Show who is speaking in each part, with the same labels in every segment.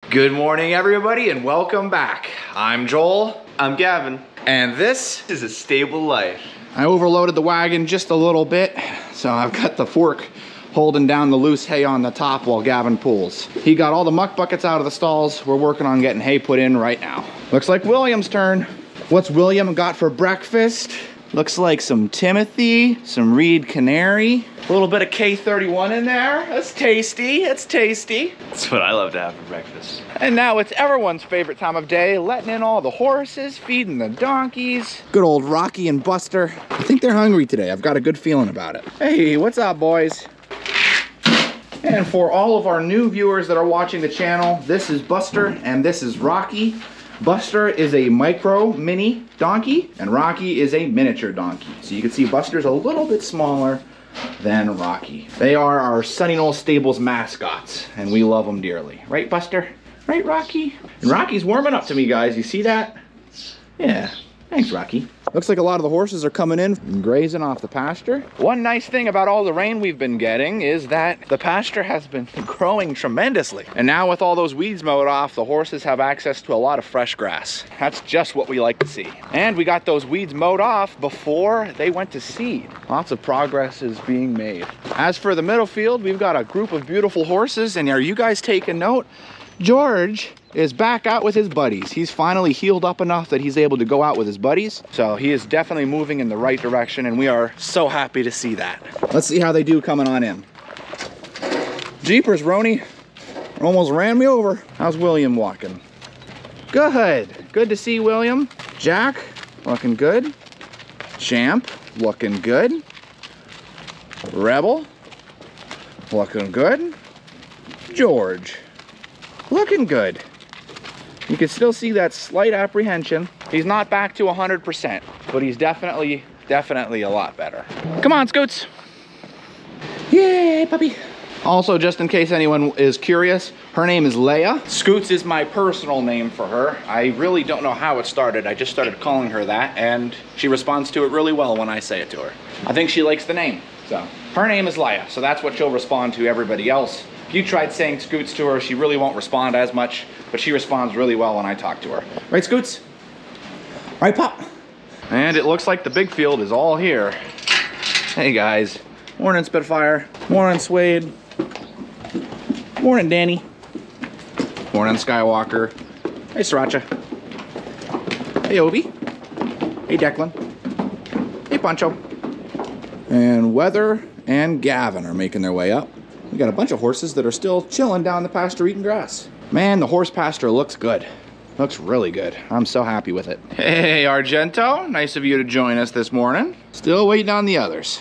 Speaker 1: Good morning, everybody, and welcome back. I'm Joel.
Speaker 2: I'm Gavin.
Speaker 1: And this
Speaker 2: is a stable life.
Speaker 1: I overloaded the wagon just a little bit, so I've got the fork holding down the loose hay on the top while Gavin pulls. He got all the muck buckets out of the stalls. We're working on getting hay put in right now. Looks like William's turn. What's William got for breakfast? Looks like some Timothy, some Reed Canary, a little bit of K31 in there. That's tasty, that's tasty.
Speaker 2: That's what I love to have for breakfast.
Speaker 1: And now it's everyone's favorite time of day, letting in all the horses, feeding the donkeys. Good old Rocky and Buster. I think they're hungry today. I've got a good feeling about it. Hey, what's up, boys? And for all of our new viewers that are watching the channel, this is Buster and this is Rocky. Buster is a micro mini donkey and Rocky is a miniature donkey. So you can see Buster's a little bit smaller than Rocky. They are our Sunny Knoll Stables mascots and we love them dearly. Right, Buster? Right, Rocky? And Rocky's warming up to me, guys. You see that? Yeah. Thanks, Rocky. Looks like a lot of the horses are coming in and grazing off the pasture. One nice thing about all the rain we've been getting is that the pasture has been growing tremendously. And now with all those weeds mowed off, the horses have access to a lot of fresh grass. That's just what we like to see. And we got those weeds mowed off before they went to seed. Lots of progress is being made. As for the middle field, we've got a group of beautiful horses. And are you guys taking note? George is back out with his buddies. He's finally healed up enough that he's able to go out with his buddies. So he is definitely moving in the right direction and we are so happy to see that. Let's see how they do coming on in. Jeepers, Roni. Almost ran me over. How's William walking? Good. Good to see William. Jack, looking good. Champ, looking good. Rebel, looking good. George, looking good. You can still see that slight apprehension. He's not back to 100%, but he's definitely a lot better. Come on, Scoots. Yay, puppy. Also, just in case anyone is curious, her name is Leia. Scoots is my personal name for her. I really don't know how it started. I just started calling her that, and she responds to it really well when I say it to her. I think she likes the name, so. Her name is Leia, so that's what she'll respond to everybody else. If you tried saying Scoots to her, she really won't respond as much, but she responds really well when I talk to her. Right, Scoots? Right, Pop? And it looks like the big field is all here. Hey, guys. Morning, Spitfire. Morning, Suede. Morning, Danny. Morning, Skywalker. Hey, Sriracha. Hey, Obi. Hey, Declan. Hey, Poncho. And Weather and Gavin are making their way up. We got a bunch of horses that are still chilling down the pasture eating grass. Man, the horse pasture looks good. Looks really good. I'm so happy with it. Hey, Argento. Nice of you to join us this morning. Still waiting on the others.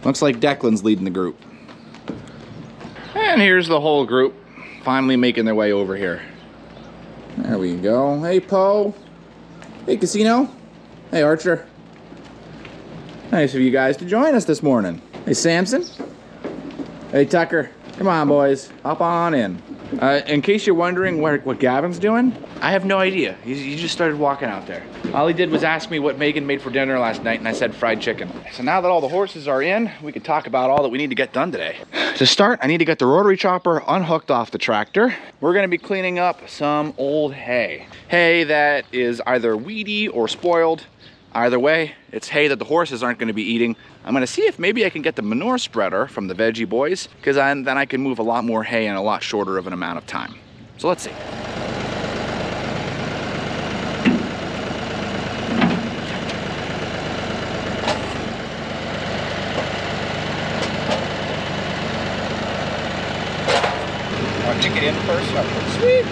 Speaker 1: Looks like Declan's leading the group. And here's the whole group finally making their way over here. There we go. Hey, Poe. Hey, Casino. Hey, Archer. Nice of you guys to join us this morning. Hey, Samson. Hey, Tucker. Come on, boys. Hop on in. In case you're wondering what Gavin's doing, I have no idea. He just started walking out there. All he did was ask me what Megan made for dinner last night, and I said fried chicken. So now that all the horses are in, we can talk about all that we need to get done today. To start, I need to get the rotary chopper unhooked off the tractor. We're gonna be cleaning up some old hay. Hay that is either weedy or spoiled. Either way, it's hay that the horses aren't going to be eating. I'm going to see if maybe I can get the manure spreader from the Veggie Boys, because then I can move a lot more hay in a lot shorter of an amount of time. So let's see. I'll kick it in first. Sweet.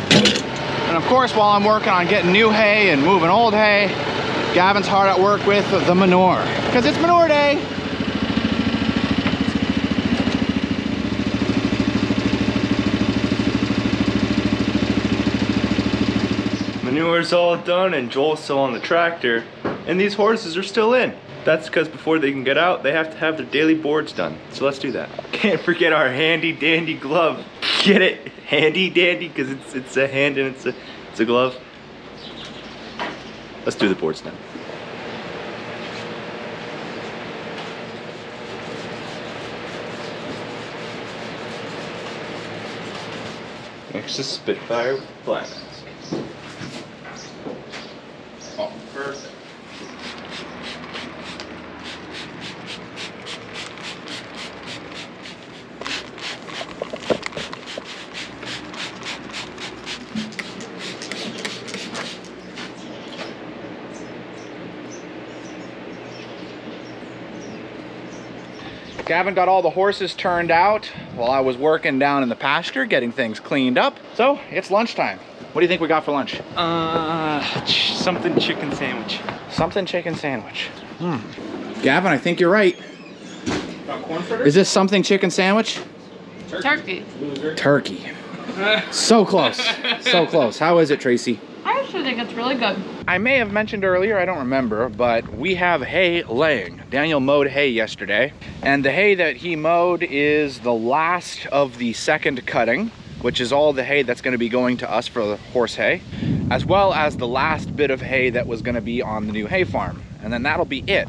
Speaker 1: And of course, while I'm working on getting new hay and moving old hay, Gavin's hard at work with the manure, because it's manure day.
Speaker 2: Manure's all done and Joel's still on the tractor, and these horses are still in. That's because before they can get out, they have to have their daily boards done. So let's do that. Can't forget our handy dandy glove. Get it? Handy dandy, because it's a hand and it's a glove. Let's do the boards now. Mix the Spitfire with fly mask. Oh, perfect.
Speaker 1: Gavin got all the horses turned out while I was working down in the pasture, getting things cleaned up. So it's lunchtime. What do you think we got for lunch?
Speaker 2: Something chicken sandwich.
Speaker 1: Something chicken sandwich. Gavin, I think you're right. Corn fritters? Is this something chicken sandwich?
Speaker 3: Turkey.
Speaker 1: Turkey. So close. So close. How is it, Tracy?
Speaker 3: I actually think it's really good.
Speaker 1: I may have mentioned earlier, I don't remember, but we have hay laying. Daniel mowed hay yesterday, and the hay that he mowed is the last of the second cutting, which is all the hay that's going to be going to us for the horse hay, as well as the last bit of hay that was going to be on the new hay farm. And then that'll be it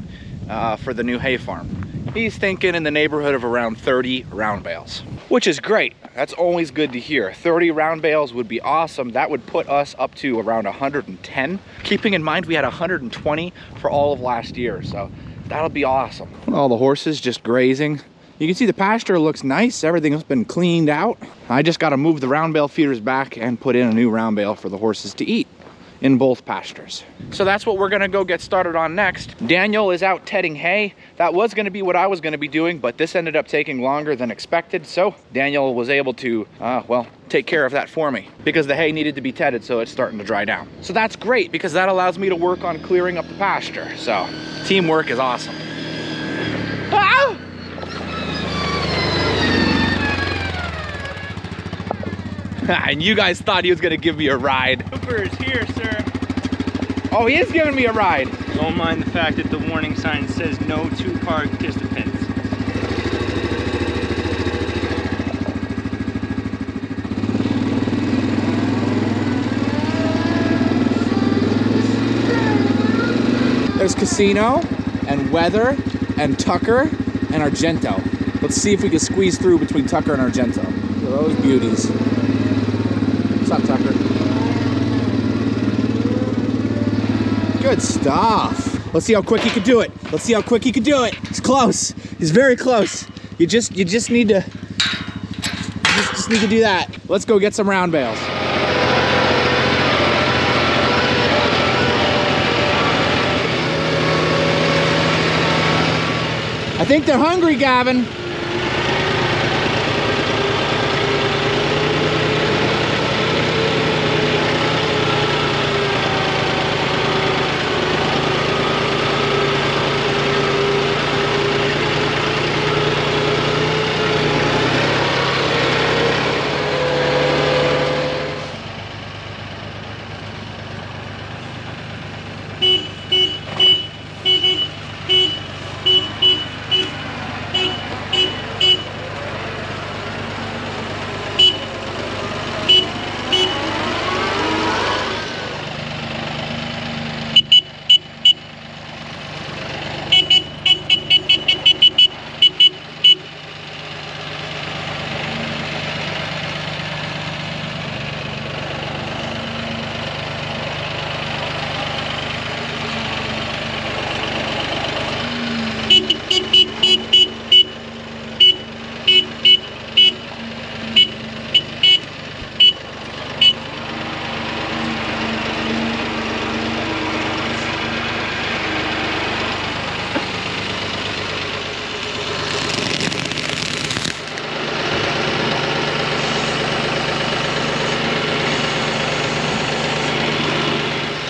Speaker 1: for the new hay farm. He's thinking in the neighborhood of around 30 round bales, which is great. That's always good to hear. 30 round bales would be awesome. That would put us up to around 110. Keeping in mind we had 120 for all of last year, so that'll be awesome. All the horses just grazing. You can see the pasture looks nice. Everything's been cleaned out. I just got to move the round bale feeders back and put in a new round bale for the horses to eat in both pastures. So that's what we're gonna go get started on next. Daniel is out tedding hay. That was gonna be what I was gonna be doing, but this ended up taking longer than expected. So Daniel was able to, well, take care of that for me because the hay needed to be tedded, so it's starting to dry down. So that's great because that allows me to work on clearing up the pasture. So teamwork is awesome. Ah! And you guys thought he was gonna give me a ride.
Speaker 2: Cooper is here, sir.
Speaker 1: Oh, he is giving me a ride.
Speaker 2: Don't mind the fact that the warning sign says no two-car participants.
Speaker 1: There's Casino and Weather and Tucker and Argento. Let's see if we can squeeze through between Tucker and Argento. Look at those beauties. What's up, Tucker? Good stuff. Let's see how quick he can do it. Let's see how quick he can do it. He's close. He's very close. You just need to just need to do that. Let's go get some round bales. I think they're hungry, Gavin.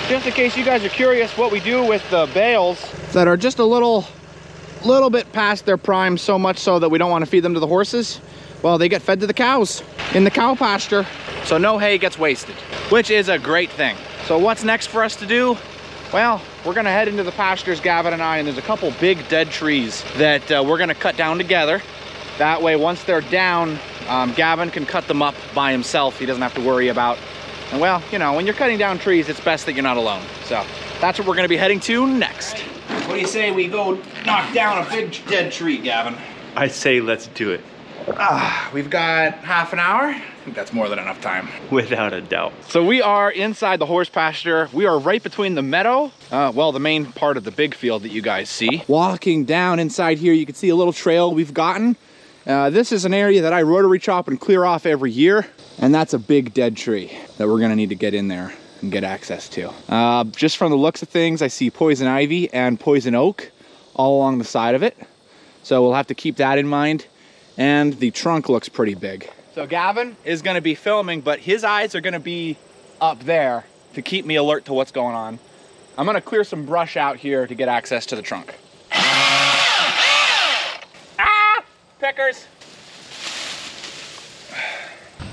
Speaker 1: Just in case you guys are curious what we do with the bales that are just a little bit past their prime, so much so that we don't want to feed them to the horses, well, they get fed to the cows in the cow pasture, so no hay gets wasted, which is a great thing. So what's next for us to do? Well, we're gonna head into the pastures, Gavin and I, and there's a couple big dead trees that we're gonna cut down together. That way, once they're down, Gavin can cut them up by himself. He doesn't have to worry about. And well, you know, when you're cutting down trees, it's best that you're not alone. So that's what we're gonna be heading to next. What do you say we go knock down a big dead tree, Gavin?
Speaker 2: I say let's do it.
Speaker 1: We've got half an hour think that's more than enough time.
Speaker 2: Without a doubt.
Speaker 1: So we are inside the horse pasture. We are right between the meadow, well, the main part of the big field that you guys see. Walking down inside here, you can see a little trail we've gotten. This is an area that I rotary chop and clear off every year. And that's a big dead tree that we're gonna need to get in there and get access to. Just from the looks of things, I see poison ivy and poison oak all along the side of it. So we'll have to keep that in mind. And the trunk looks pretty big. So Gavin is gonna be filming, but his eyes are gonna be up there to keep me alert to what's going on. I'm gonna clear some brush out here to get access to the trunk. Ah! Pickers!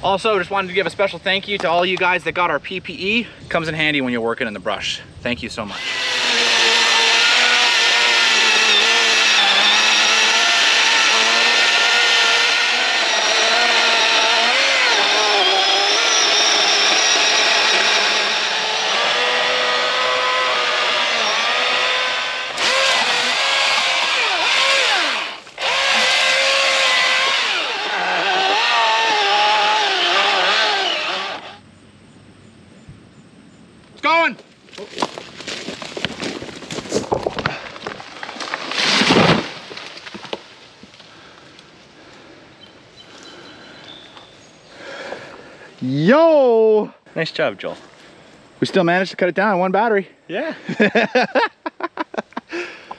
Speaker 1: Also, just wanted to give a special thank you to all you guys that got our PPE. Comes in handy when you're working in the brush. Thank you so much. Going. Yo!
Speaker 2: Nice job, Joel.
Speaker 1: We still managed to cut it down on one battery.
Speaker 2: Yeah.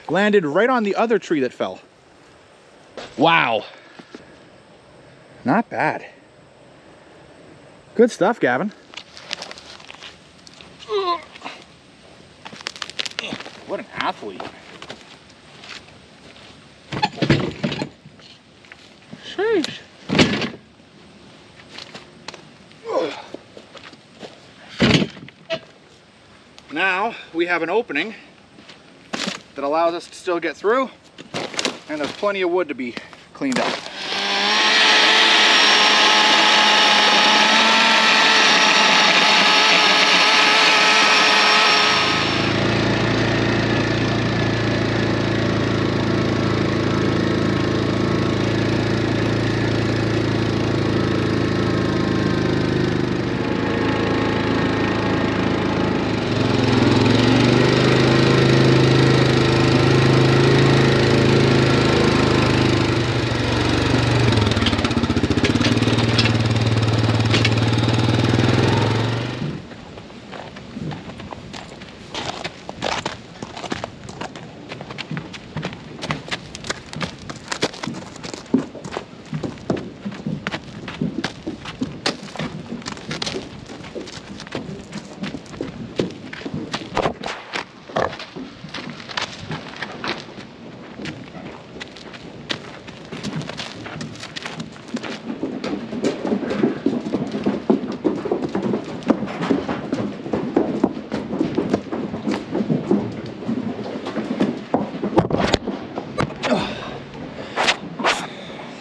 Speaker 1: Landed right on the other tree that fell. Wow. Not bad. Good stuff, Gavin. What an athlete. Sheesh. Now we have an opening that allows us to still get through, and there's plenty of wood to be cleaned up.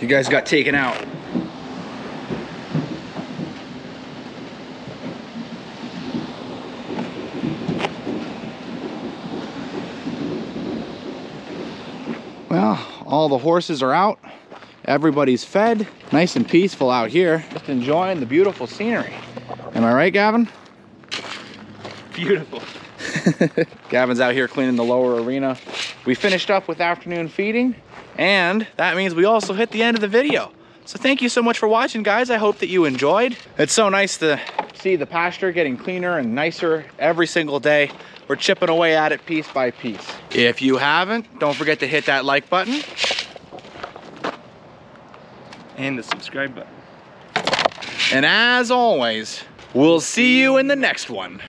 Speaker 1: You guys got taken out. Well, all the horses are out. Everybody's fed. Nice and peaceful out here. Just enjoying the beautiful scenery. Am I right, Gavin?
Speaker 2: Beautiful.
Speaker 1: Gavin's out here cleaning the lower arena. We finished up with afternoon feeding, and that means we also hit the end of the video. So thank you so much for watching, guys. I hope that you enjoyed. It's so nice to see the pasture getting cleaner and nicer every single day. We're chipping away at it piece by piece. If you haven't, don't forget to hit that like button.
Speaker 2: And the subscribe button.
Speaker 1: And as always, we'll see you in the next one.